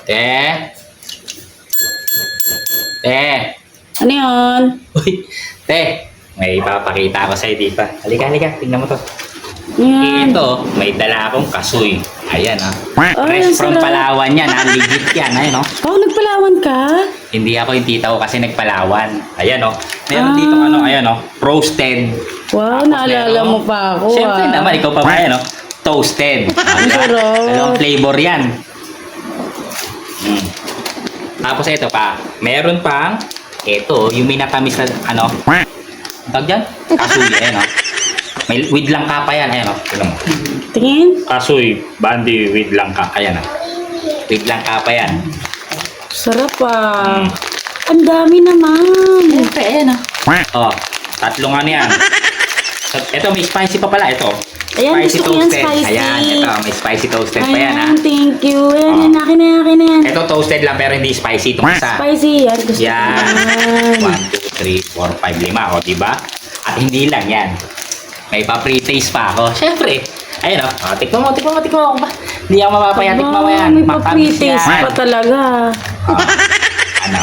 Te. Te. Ano yun? Uy, te. May ipapakita ko sa'yo dito. Halika, halika. Tingnan mo to. Yan. Ito, may dala akong kasoy. Ayan, ha. Ay, Fresh from sarap. Palawan yan, ha. Legit yan, ayun, no. Oh, nagpalawan ka? Hindi ako yung tita ko kasi nagpalawan. Ayan, no. Meron Ah. dito, ayan, no. Roasted. Wow, Tapos naalala meron- mo pa ako, Siyempre naman, ikaw pa ba, no. Toasted. Ang sarap. Dalawang flavor yan. Mm. Tapos ito pa, meron pang, ito, yung minatamis na, tawag dyan? Kasoy, ayan, no. May with langka pa yan, ayan, no. Tignan mo. Tingin? Kasoy, bandi with langka, ayan, no. With langka pa yan. Sarap ah. Mm. Ang dami naman. Siyempre, ayan, no. Oh, tatlong ano yan. Ito, may spicy pa pala, ito. Ayan, Spicy gusto ko yan, toasted. spicy. Ayan, ito, may spicy toasted pa yan, ha. Ayan, thank you. Ayan, Oh. yan, akin na yan, akin na yan. Ito toasted lang pero hindi spicy itong isa. Spicy, yan. Gusto ko Yan. yan. 1, 2, 3, 4, 5, 5. O, diba? At hindi lang yan. May pa-pre-taste pa ako. Siyempre. Ayun, o. Oh, tikman mo ako ba? Hindi ako mapapaya. Tikman mo yan. May Matamis pa-pre-taste yan. pa talaga. Oh. Ano?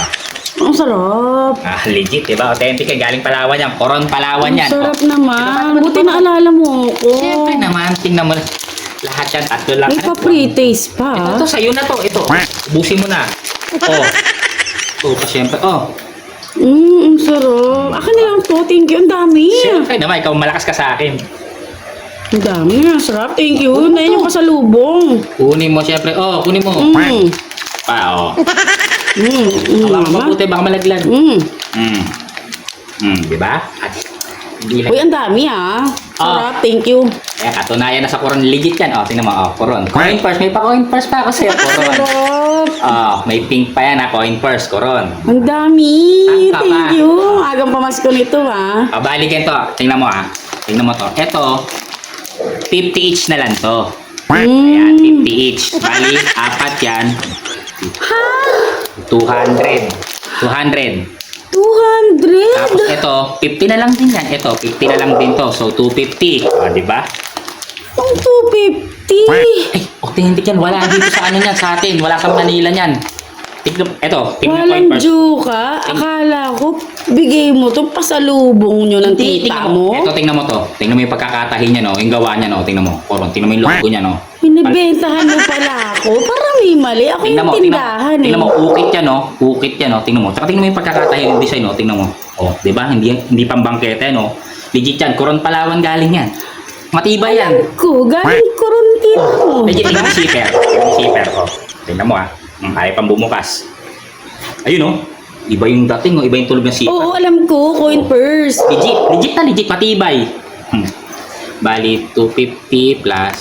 Ang sarap. Legit, diba? Authentic yan. Galing Palawan yan. Coron Palawan Ang yan. sarap Oh. naman. Buti naalala mo ako. Siyempre naman. Tingnan mo. Lahat yan. Tatlo lang. May pa-pre-taste pa. Ito, sa'yo na to. Ito. Ubusin mo na. Oh. Ito, siyempre. Oh. Ang sarap. Akin na lang to. Thank you. Ang dami. Siyempre naman. Ikaw malakas ka sa akin. Ang dami. Ang sarap. Thank you. Na yung pasalubong. Kunin mo, siyempre. Oh, kunin mo. Pa, oh. Baka Mama. mabuti, baka malaglag. Diba? At hindi lang. Uy, ang dami ah. Sarap. Thank you. Kaya katunayan na sa Coron. Legit yan. Oh, tingnan mo. Oh, Coron. Coin purse. May pa-coin purse pa ako sa'yo, Coron. Sarap. Oh, may pink pa yan ha. Coin purse, Coron. Ang dami. Tangka pa. Thank you. Agang pamasko nito ah. Oh, balikin to. Tingnan mo ha. Tingnan mo to. Ito, 50 each na lang to. Ayan, 50 each. Bali, apat yan. 200. 200. 200. Tapos ito, 50 na lang din yan. Ito, 50 na lang din to. So, 250. O, diba? Ang 250. Ay, authentic yan. Wala dito sa ano yan, sa atin. Wala sa Manila yan. Tignan, ito, tignan ko Walang yung first. juka. Akala ko, bigay mo to pasalubong nyo ng tita mo. Ito, tingnan mo to. Tingnan mo yung pagkakatahi niya, no? Yung gawa niya, no? Tingnan mo. Coron, tingnan mo yung logo niya, no? Binibentahan mo pala ako. Parang may mali. Ako Tingnan yung mo, tindahan eh. tingnan mo, ukit yan, no? Ukit yan, no? Tingnan mo. Tsaka tingnan mo yung pagkakatahi yung design, no? Tingnan mo. Oh, di ba? Hindi pambangkete, no? Legit yan. Coron Palawan galing yan. Matibay yan. Ko, galing ko ron tita mo. Legit, tingnan mo zipper. Tingnan mo zipper, oh. Tingnan mo, kaya pang bumukas. Ayun, oh. Iba yung dating, oh. Iba yung tulog ng zipper. Oo, alam ko. Coin purse. Legit na legit. Matibay. Bali, 250 plus.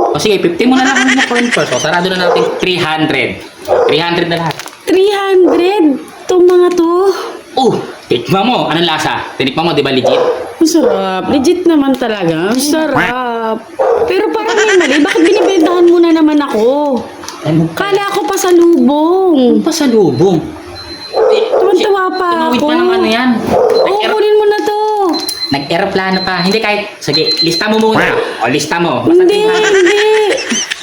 O sige, 50 mo na lang ang coin first. O, sarado na natin 300. 300 na lahat. 300. Itong mga to. Tikma mo. Anong lasa? Tinikma mo, di ba legit? Ang sarap. Legit naman talaga. Ang sarap. Pero parang may mali. Bakit binibentahan mo na naman ako? Kala ko pasalubong. Pasalubong. Tuwan-tuwa pa Tumawid ako. pa ng ano yan. Oo, kunin mo na to. Nag-aeroplano pa. Hindi kahit, sige, lista mo muna. O, lista mo. Basta Hindi,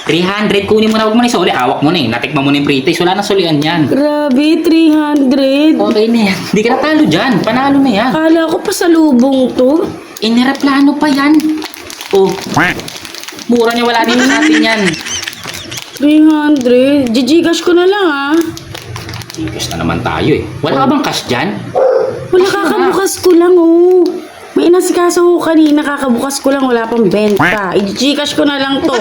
300, kunin mo na. Huwag mo na isuli. Hawak mo na eh. Natikman mo na yung pre-taste. Wala nang sulian yan. Grabe, 300. Okay na yan. Hindi ka natalo dyan. Panalo na yan. Kala ko pasalubong to. Inireplano pa yan. Oh. Mura niya, wala dito sa atin yan. 300. Gigigas ko na lang ah. Tipis na naman tayo eh. Wala ka bang cash dyan? Wala, kakabukas ko lang oh. May inasikaso ko kanina, kakabukas ko lang, wala pang benta. I-Gcash ko na lang to.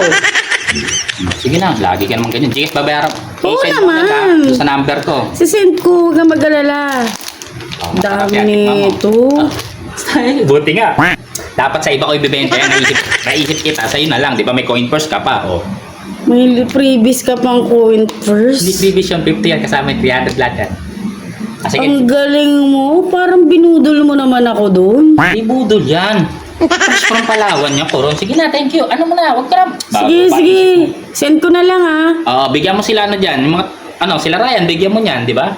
Sige na, lagi ka naman ganyan. Gcash babayaran. Oo I-send mo naman. agad, doon sa number ko. Sisend ko, huwag kang mag-alala. Oh, masarap yan, Dami tikman mo. nito. Buti nga. Dapat sa iba ko ibibenta yan. Naisip kita, sa'yo na lang. Di ba may coin purse ka pa? Oh. May freebies ka pang coin Hindi first. previous yung 50 yan kasama yung 300 lahat yan. Sige, Ang galing mo, parang binudol mo naman ako doon. di budol yan. Fresh from Palawan yan, Coron. Sige na, thank you. Ano mo na, huwag ka na. Sige, sige. Send ko na lang ah. Oo, bigyan mo sila ano dyan. Yung mga, sila Ryan, bigyan mo niyan, di ba?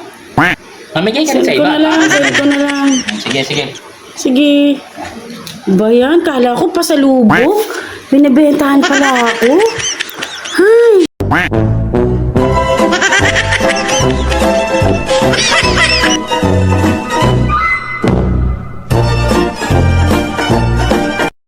Mamigay ka rin Send sa ko iba. na lang, send ko na lang. Sige, sige. Sige. Ba yan? Kala ko pasalubong. Binibentahan pala ako.